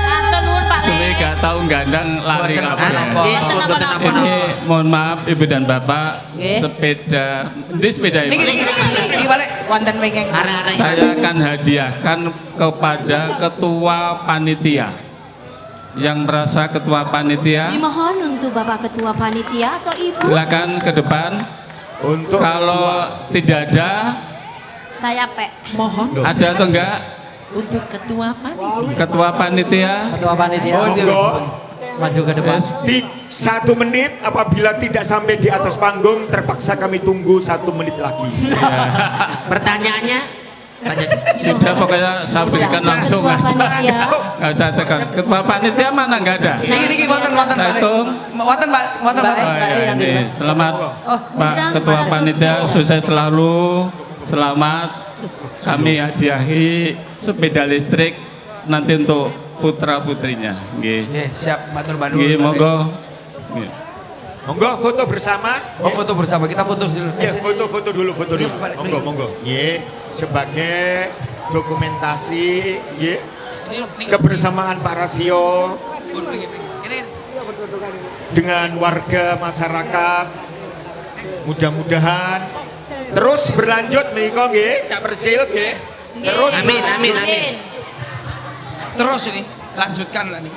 Matur nuwun Pak Le. Ini gak tahu gandang lari Buatan apa. Napa? Mboten napa-napa. Ini mohon maaf Ibu dan Bapak, sepeda, ini sepeda Ibu. Niki balik. Wonten wingking. Arek-arek. Saya akan hadiahkan kepada ketua panitia yang merasa ketua panitia. Dimohon untuk Bapak Ketua Panitia atau Ibu. Silakan ke depan. Untuk Kalau tidak ada, Saya Pek. ada atau enggak? Untuk ketua panitia. Ketua panitia. Ketua panitia. monggo Maju ke depan. di 1 menit, apabila tidak sampai di atas panggung terpaksa kami tunggu 1 menit lagi. Pertanyaannya, Sudah pokoknya saya berikan langsung Ketua aja. panitia. Nggak usah tekan. Ketua panitia mana nggak ada? Niki wonten Pak. Wonten Pak. Oh ya ini selamat Pak Ketua Panitia, sukses selalu, selamat. Kami hadiahi sepeda listrik nanti untuk putra putrinya. Nggih. Nggih, siap matur nuwun. Nggih, monggo. Nggih. Monggo foto bersama. Oh, foto bersama, kita foto dulu. Ya, foto dulu. Monggo. Nggih, sebagai dokumentasi nggih kebersamaan Pak Rasio dengan warga masyarakat. Mudah-mudahan terus berlanjut menika nggih, Cak Percil nggih. Terus Amin. Terus ini lanjutkan lah nih.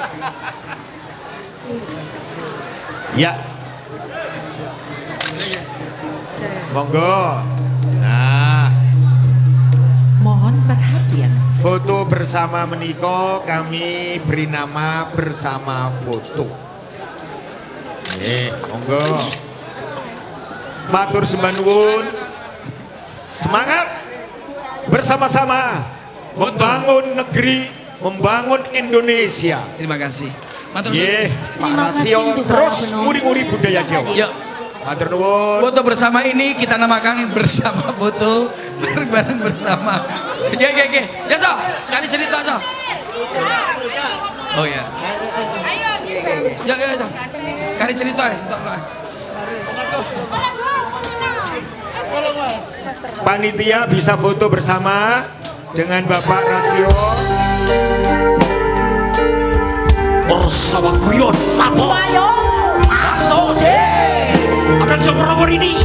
Ya. Monggo. Nah, Mohon perhatian. foto bersama menika kami beri nama bersama foto. Monggo. Matur sembah nuwun. Semangat bersama-sama membangun negeri, membangun Indonesia. Terima kasih. Matur Nggih, Pak Terima kasih Rasio juga, terus Beno. nguri-nguri budaya Jawa. Yuk, Matur nuwun. foto bersama ini kita namakan bersama foto bareng-bareng bersama. Ya. Ya, So. Sekali cerita, So. Oh ya. Ya, So. Sekali cerita ya, Panitia bisa foto bersama dengan Bapak Rasio. bersama guyon lapo. Ayo, masuk deh. Ada Jogoro ini.